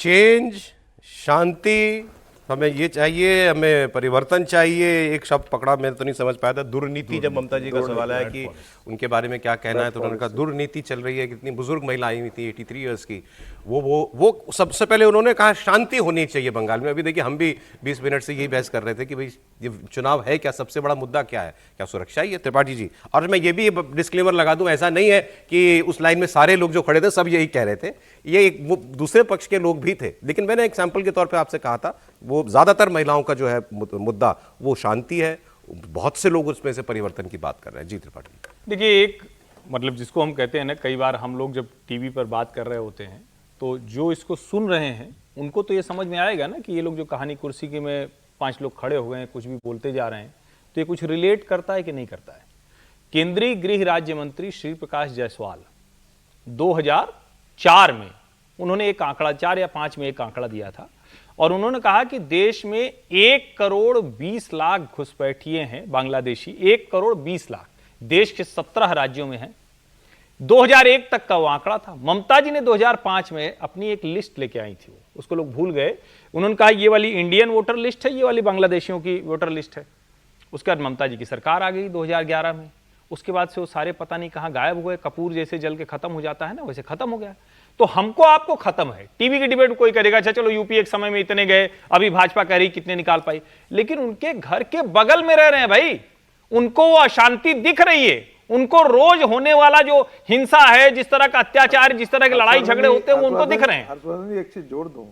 Change, शांति, हमें ये चाहिए, हमें परिवर्तन चाहिए। एक शब्द पकड़ा, मैं तो नहीं समझ पाया था, दुर्नीति। जब ममता जी का सवाल आया कि उनके बारे में क्या कहना है, तो उन्होंने कहा दुर्नीति चल रही है। कितनी बुजुर्ग महिला आई हुई थी 83 इयर्स की, वो सबसे पहले उन्होंने कहा शांति होनी चाहिए बंगाल में। अभी देखिए, हम भी 20 मिनट से यही बहस कर रहे थे कि भाई ये चुनाव है क्या, सबसे बड़ा मुद्दा क्या है, क्या सुरक्षा ही है? त्रिपाठी जी, और मैं ये भी डिस्क्लेमर लगा दूं, ऐसा नहीं है कि उस लाइन में सारे लोग जो खड़े थे सब यही कह रहे थे, ये एक वो दूसरे पक्ष के लोग भी थे। लेकिन मैंने एक सैंपल के तौर पे आपसे कहा था, वो ज्यादातर महिलाओं का जो है मुद्दा वो शांति है। बहुत से लोग उसमें से परिवर्तन की बात कर रहे हैं। जी त्रिपाठी। देखिए, एक मतलब जिसको हम कहते हैं ना, कई बार हम लोग जब टीवी पर बात कर रहे होते हैं तो जो इसको सुन रहे हैं उनको तो ये समझ में आएगा ना कि ये लोग जो कहानी कुर्सी के में 5 लोग खड़े हुए हैं, कुछ भी बोलते जा रहे हैं, तो ये कुछ रिलेट करता है कि नहीं करता है। केंद्रीय गृह राज्य मंत्री श्री प्रकाश जायसवाल 2004 में उन्होंने एक आंकड़ा, 4 या 5 में एक आंकड़ा दिया था, और उन्होंने कहा कि देश में 1 करोड़ 20 लाख घुसपैठिए हैं बांग्लादेशी। 1 करोड़ 20 लाख देश के 17 राज्यों में हैं। 2001 तक का वो आंकड़ा था। ममता जी ने 2005 में अपनी एक लिस्ट लेके आई थी, उसको लोग भूल गए। उन्होंने कहा ये वाली इंडियन वोटर लिस्ट है, ये वाली बांग्लादेशियों की वोटर लिस्ट है। उसके बाद ममता जी की सरकार आ गई 2011 में। उसके बाद से वो सारे पता नहीं कहां गायब हुए। कपूर जैसे जल के खत्म हो जाता है ना, वैसे खत्म हो गया। तो हमको आपको खत्म है। टीवी की डिबेट कोई करेगा, अच्छा चलो यूपी एक समय में इतने गए, अभी भाजपा कह रही कितने निकाल पाई, लेकिन उनके घर के बगल में रह रहे हैं भाई, उनको वो अशांति दिख रही है। उनको रोज होने वाला जो हिंसा है, जिस तरह का अत्याचार, जिस तरह के लड़ाई झगड़े होते हैं, वो उनको दिख रहे हैं। एक चीज जोड़ दूं,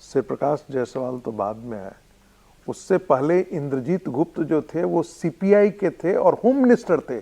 श्री प्रकाश जायसवाल तो बाद में आए, उससे पहले इंद्रजीत गुप्त जो थे वो सीपीआई के थे और होम मिनिस्टर थे।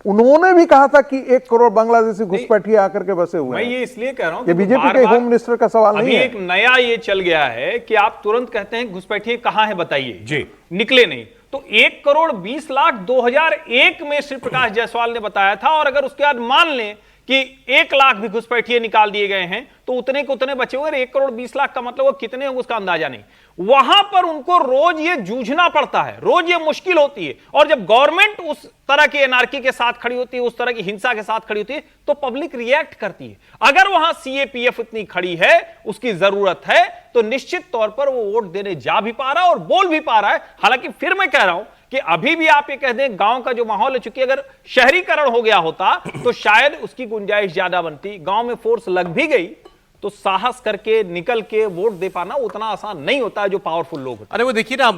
उन्होंने भी कहा था कि 1 करोड़ बांग्लादेशी घुसपैठिए आकर के बसे हुए हैं। मैं ये इसलिए कह रहा हूं, ये बीजेपी के होम मिनिस्टर का सवाल नहीं है। एक नया ये चल गया है कि आप तुरंत कहते हैं घुसपैठिए कहां है बताइए जी, निकले नहीं। तो 1 करोड़ 20 लाख 2001 में श्री प्रकाश जायसवाल ने बताया था, और अगर उसके बाद मान लें कि 1 लाख भी घुसपैठिए निकाल दिए गए हैं तो उतने के उतने बचे हुए। 1 करोड़ 20 लाख का मतलब वो कितने होंगे उसका अंदाजा नहीं। वहां पर उनको रोज ये जूझना पड़ता है, रोज ये मुश्किल होती है। और जब गवर्नमेंट उस तरह की एनार्की के साथ खड़ी होती है, उस तरह की हिंसा के साथ खड़ी होती है, तो पब्लिक रिएक्ट करती है। अगर वहां सीएपीएफ इतनी खड़ी है, उसकी जरूरत है, तो निश्चित तौर पर वो वोट देने जा भी पा रहा है और बोल भी पा रहा है। हालांकि फिर मैं कह रहा हूं कि अभी भी आप ये कह दें गांव का जो माहौल है, चूंकि अगर शहरीकरण हो गया होता तो शायद उसकी गुंजाइश ज्यादा बनती। गांव में फोर्स लग भी गई तो साहस करके निकल के वोट दे पाना उतना आसान नहीं होता है जो पावरफुल लोग होते हैं। अरे वो देखिए ना,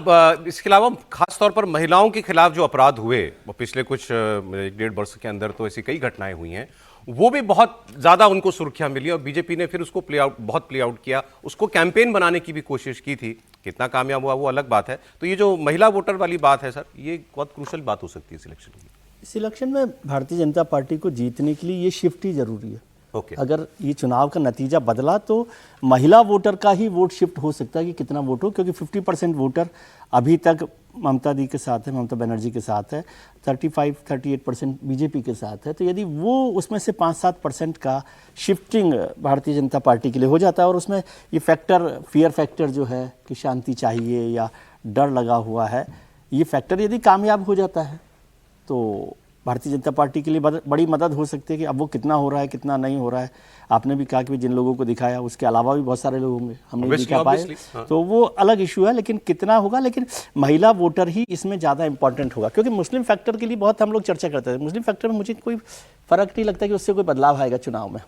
इसके अलावा खास तौर पर महिलाओं के खिलाफ जो अपराध हुए वो पिछले कुछ 1.5 वर्ष के अंदर, तो ऐसी कई घटनाएं हुई हैं, वो भी बहुत ज्यादा उनको सुर्खियां मिली और बीजेपी ने फिर उसको बहुत प्ले आउट किया। उसको कैंपेन बनाने की भी कोशिश की थी। कितना कामयाब हुआ वो अलग बात है। तो ये जो महिला वोटर वाली बात है सर, ये बहुत क्रूशल बात हो सकती है सिलेक्शन की। इस इलेक्शन में भारतीय जनता पार्टी को जीतने के लिए ये शिफ्ट ही जरूरी है। अगर ये चुनाव का नतीजा बदला तो महिला वोटर का ही वोट शिफ्ट हो सकता है कि कितना वोट हो, क्योंकि 50% वोटर अभी तक ममता दी के साथ है, ममता बनर्जी के साथ है, 35-38% बीजेपी के साथ है। तो यदि वो उसमें से 5-7% का शिफ्टिंग भारतीय जनता पार्टी के लिए हो जाता है, और उसमें ये फैक्टर, फियर फैक्टर जो है कि शांति चाहिए या डर लगा हुआ है, ये फैक्टर यदि कामयाब हो जाता है तो भारतीय जनता पार्टी के लिए बड़ी मदद हो सकती है। कि अब वो कितना हो रहा है, कितना नहीं हो रहा है, आपने भी कहा कि जिन लोगों को दिखाया उसके अलावा भी बहुत सारे लोग होंगे, हम नहीं दिखा पाए, तो वो अलग इशू है। लेकिन कितना होगा, लेकिन महिला वोटर ही इसमें ज़्यादा इंपॉर्टेंट होगा। क्योंकि मुस्लिम फैक्टर के लिए बहुत हम लोग चर्चा करते थे। मुस्लिम फैक्टर में मुझे कोई फ़र्क नहीं लगता कि उससे कोई बदलाव आएगा चुनाव में,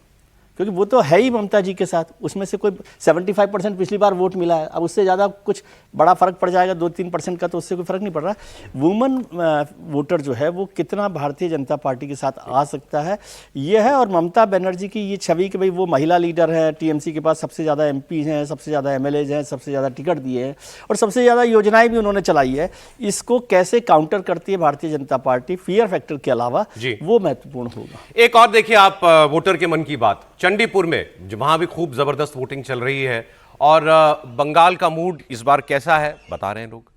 क्योंकि वो तो है ही ममता जी के साथ। उसमें से कोई 75% पिछली बार वोट मिला है, अब उससे ज़्यादा कुछ बड़ा फर्क पड़ जाएगा 2-3% का, तो उससे कोई फर्क नहीं पड़ रहा। वुमेन वोटर जो है वो कितना भारतीय जनता पार्टी के साथ आ सकता है, ये है। और ममता बनर्जी की ये छवि कि भाई वो महिला लीडर है, टीएमसी के पास सबसे ज़्यादा एमपी हैं, सबसे ज़्यादा एमएलएज हैं, सबसे ज़्यादा टिकट दिए हैं और सबसे ज़्यादा योजनाएं भी उन्होंने चलाई है, इसको कैसे काउंटर करती है Bharatiya Janata party fear factor के अलावा, वो महत्वपूर्ण होगा। एक और देखिए आप, वोटर के मन की बात, चंडीपुर में वहां भी खूब जबरदस्त वोटिंग चल रही है, और बंगाल का मूड इस बार कैसा है बता रहे हैं लोग।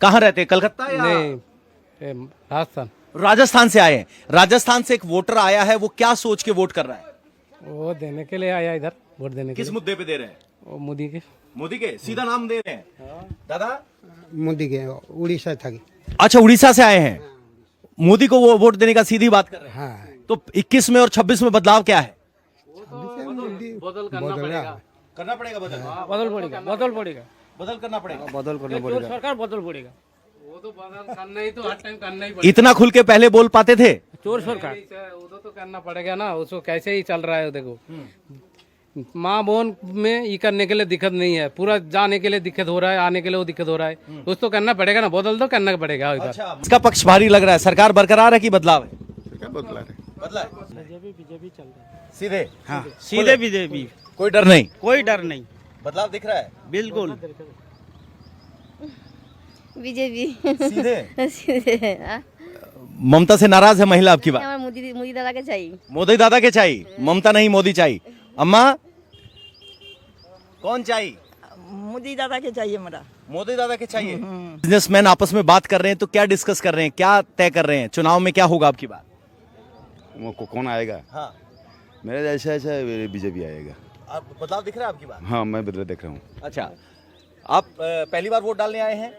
कहां रहते हैं, कलकत्ता या नहीं, राजस्थान। राजस्थान से आए हैं। राजस्थान से एक वोटर आया है, वो क्या सोच के वोट कर रहा है? वो देने के लिए आया इधर, वोट देने के किस लिए। मुद्दे पे दे रहे हैं? वो मोदी के। मोदी के सीधा नाम दे रहे हैं दादा? मोदी के, उड़ीसा था। अच्छा, उड़ीसा से आए हैं, मोदी को वो वोट देने का सीधी बात कर रहे हैं। हाँ, तो 21 में और 26 में बदलाव क्या है? बदल करना पड़ेगा करना पड़ेगा बदल बदल पड़ेगा बदल करना पड़ेगा चोर सरकार बदल पड़ेगा वो तो बदल करना ही तो हर टाइम करना ही इतना खुल के पहले बोल पाते थे चोर सरकार वो तो करना पड़ेगा ना, उसको कैसे ही चल रहा है देखो। माँ बहन में ये करने के लिए दिक्कत नहीं है, पूरा जाने के लिए दिक्कत हो रहा है, आने के लिए वो दिक्कत हो रहा है, उसको करना पड़ेगा ना, बदल तो करना पड़ेगा इधर। इसका पक्ष भारी लग रहा है, सरकार बरकरार है कि बदलाव है? बदला है बीजेपी चल रहा है, सीधे हाँ सीधे बीजेपी, कोई डर नहीं, कोई डर नहीं, बदलाव दिख रहा है बिल्कुल बीजेपी सीधे। सीधे हाँ। ममता से नाराज है महिला आपकी बात? हमारे मोदी दादा के चाहिए। मोदी दादा के चाहिए, ममता नहीं मोदी चाहिए। अम्मा कौन चाहिए? मोदी दादा के चाहिए मेरा। मोदी दादा के चाहिए। बिजनेसमैन आपस में बात कर रहे हैं तो क्या डिस्कस कर रहे हैं, क्या तय कर रहे हैं, चुनाव में क्या होगा आपकी बात? कौन आएगा? हाँ मेरा ऐसा बीजेपी आएगा। आप बदलाव दिख रहा है आपकी बात? हाँ मैं बदला देख रहा हूँ। अच्छा, आप पहली बार वोट डालने आए हैं?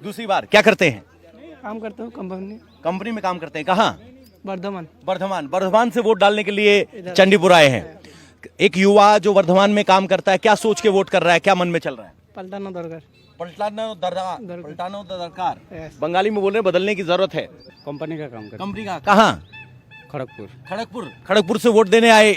दूसरी बार क्या करते हैं? काम करता हूँ कंपनी में काम करते हैं। कहाँ? वर्धमान। वर्धमान से वोट डालने के लिए चंडीपुर आए हैं। एक युवा जो वर्धमान में काम करता है, क्या सोच के वोट कर रहा है, क्या मन में चल रहा है? पलटाना दरकार, पलटाना दरकार। बंगाली में बोल रहे हैं बदलने की जरूरत है। कंपनी का काम करता कंपनी का कहाँ? खड़गपुर। खड़गपुर से वोट देने आए,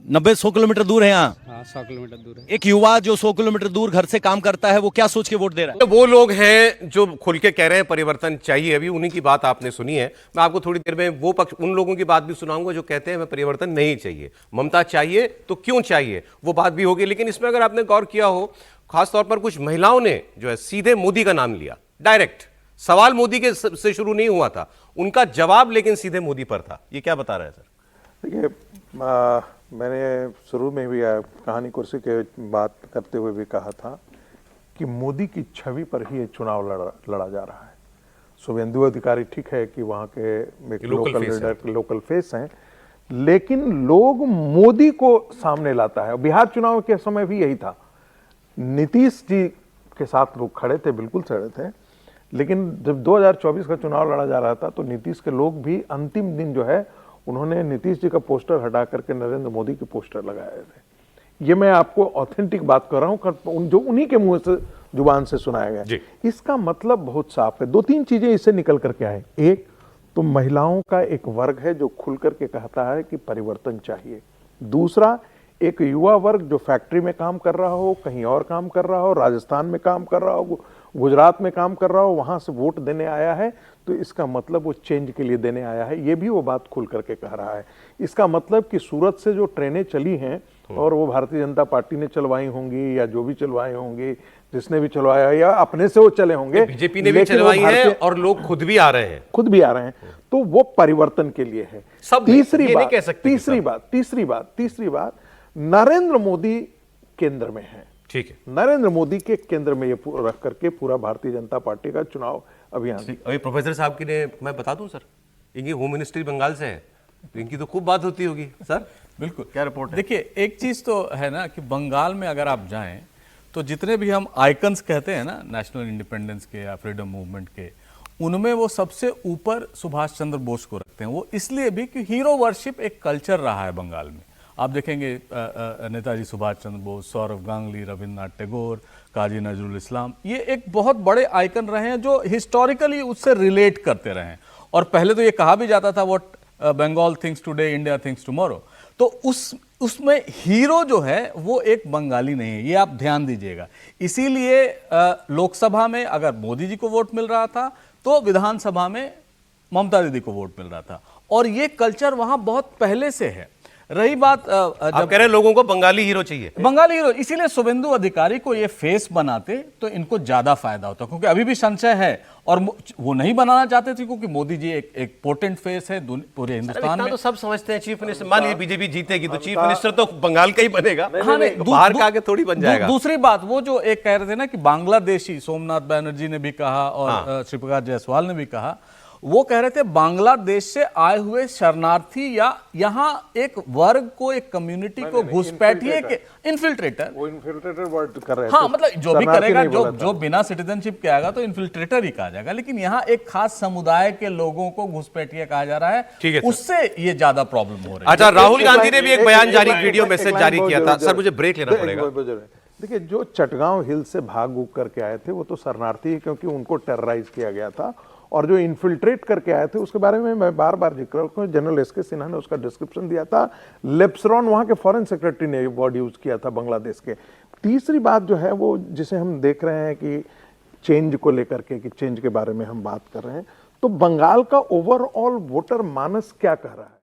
90-100 किलोमीटर दूर है यहाँ। हाँ 100 किलोमीटर दूर है। एक युवा जो 100 किलोमीटर दूर घर से काम करता है, वो क्या सोच के वोट दे रहा है? वो लोग हैं जो खुल के कह रहे हैं परिवर्तन चाहिए, अभी उन्हीं की बात आपने सुनी है। मैं आपको थोड़ी देर में वो पक्ष, उन लोगों की बात भी सुनाऊंगा जो कहते हैं हमें परिवर्तन नहीं चाहिए, ममता चाहिए, तो क्यों चाहिए, वो बात भी होगी। लेकिन इसमें अगर आपने गौर किया हो, खासतौर पर कुछ महिलाओं ने जो है सीधे मोदी का नाम लिया, डायरेक्ट सवाल मोदी के से शुरू नहीं हुआ था, उनका जवाब लेकिन सीधे मोदी पर था। ये क्या बता रहा है सर? देखिए, मैंने शुरू में भी कहानी कुर्सी के बात करते हुए भी कहा था कि मोदी की छवि पर ही ये चुनाव लड़ा जा रहा है। शुभेंदु अधिकारी ठीक है कि वहाँ के एक लोकल लीडर, लोकल फेस हैं, लेकिन लोग मोदी को सामने लाता है। बिहार चुनाव के समय भी यही था, नीतीश जी के साथ लोग खड़े थे, बिल्कुल खड़े थे, लेकिन जब 2024 का चुनाव लड़ा जा रहा था तो नीतीश के लोग भी अंतिम दिन जो है उन्होंने नीतीश जी का पोस्टर हटा करके नरेंद्र मोदी के पोस्टर लगाए थे। ये मैं आपको ऑथेंटिक बात कर रहा हूँ, जो उन्हीं के मुंह से जुबान से सुनाया गया। इसका मतलब बहुत साफ है। 2-3 चीजें इससे निकल करके आए। एक तो महिलाओं का एक वर्ग है जो खुल करके कहता है कि परिवर्तन चाहिए। दूसरा, एक युवा वर्ग जो फैक्ट्री में काम कर रहा हो, कहीं और काम कर रहा हो, राजस्थान में काम कर रहा हो, गुजरात में काम कर रहा हो, वहां से वोट देने आया है, तो इसका मतलब वो चेंज के लिए देने आया है। ये भी वो बात खुल करके कह रहा है। इसका मतलब कि सूरत से जो ट्रेनें चली हैं और वो भारतीय जनता पार्टी ने चलवाई होंगी या जो भी चलवाई होंगी, जिसने भी चलवाया या अपने से वो चले होंगे, बीजेपी ने भी चलवाई है और लोग खुद भी आ रहे हैं, तो वो परिवर्तन के लिए है। तीसरी बात, नरेंद्र मोदी केंद्र में है। ठीक है, नरेंद्र मोदी के केंद्र में ये रख करके पूरा भारतीय जनता पार्टी का चुनाव अभियान। अभी प्रोफेसर साहब की ने, मैं बता दूं सर, इनकी होम मिनिस्ट्री बंगाल से है, इनकी तो खूब बात होती होगी सर। बिल्कुल, क्या रिपोर्ट है? देखिए, एक चीज तो है ना कि बंगाल में अगर आप जाएं तो जितने भी हम आइकन्स कहते हैं ना, नेशनल इंडिपेंडेंस के या फ्रीडम मूवमेंट के, उनमें वो सबसे ऊपर सुभाष चंद्र बोस को रखते हैं। वो इसलिए भी कि हीरो वर्शिप एक कल्चर रहा है बंगाल में। आप देखेंगे नेताजी सुभाष चंद्र बोस, सौरभ गांगुली, रविन्द्रनाथ टैगोर, काजी नजरुल इस्लाम, ये एक बहुत बड़े आइकन रहे हैं जो हिस्टोरिकली उससे रिलेट करते रहे हैं। और पहले तो ये कहा भी जाता था, what Bengal thinks today, India thinks tomorrow. तो उसमें हीरो जो है वो एक बंगाली नहीं है, ये आप ध्यान दीजिएगा। इसीलिए लोकसभा में अगर मोदी जी को वोट मिल रहा था तो विधानसभा में ममता दीदी को वोट मिल रहा था, और ये कल्चर वहां बहुत पहले से है। रही बात, आप कह रहे हैं लोगों को बंगाली हीरो चाहिए, बंगाली हीरो, इसीलिए शुभेंदु अधिकारी को ये फेस बनाते तो इनको ज्यादा फायदा होता, क्योंकि अभी भी संशय है और वो नहीं बनाना चाहते थे, क्योंकि मोदी जी एक पोटेंट फेस है पूरे हिंदुस्तान में। तो सब समझते हैं चीफ मिनिस्टर, मान लीजिए बीजेपी जीतेगी तो चीफ मिनिस्टर तो बंगाल का ही बनेगा, हाँ, बाहर का आगे थोड़ी बन जाएगा। दूसरी बात, वो जो एक कह रहे थे ना कि बांग्लादेशी, सोमनाथ बैनर्जी ने भी कहा और श्री प्रकाश जायसवाल ने भी कहा, वो कह रहे थे बांग्लादेश से आए हुए शरणार्थी या यहाँ एक वर्ग को, एक कम्युनिटी को घुसपैठिए के इन्फिल्ट्रेटर, वो इन्फिल्ट्रेटर वर्ड कर रहे हाँ थे। मतलब जो भी शरणार्थी करेगा, नहीं बोला जो बिना सिटीजनशिप के आएगा तो इन्फिल्ट्रेटर ही कहा जाएगा, लेकिन यहाँ एक खास समुदाय के लोगों को घुसपैठिए कहा जा रहा ठीक है, है, उससे ये ज्यादा प्रॉब्लम हो रही है। अच्छा, राहुल गांधी ने भी एक बयान जारी, लाइन- वीडियो एक मैसेज लाइन जारी बहुत किया था। जरूर- सर मुझे ब्रेक लेना एक पड़ेगा। बहुत जरूर। देखिए, जो चटगांव हिल से भाग उग करके आए थे वो तो शरणार्थी है, क्योंकि उनको टेरराइज किया गया था। और जो इन्फिल्ट्रेट करके आए थे उसके बारे में मैं बार बार जिक्र करूं, जनरल एसके सिन्हा ने उसका डिस्क्रिप्शन दिया था। लेप्सरॉन वहां के फॉरेन सेक्रेटरी ने वर्ड यूज किया था बांग्लादेश के। तीसरी बात जो है वो जिसे हम देख रहे हैं कि चेंज को लेकर के, कि चेंज के बारे में हम बात कर रहे हैं, तो बंगाल का ओवरऑल वोटर मानस क्या कह रहा है?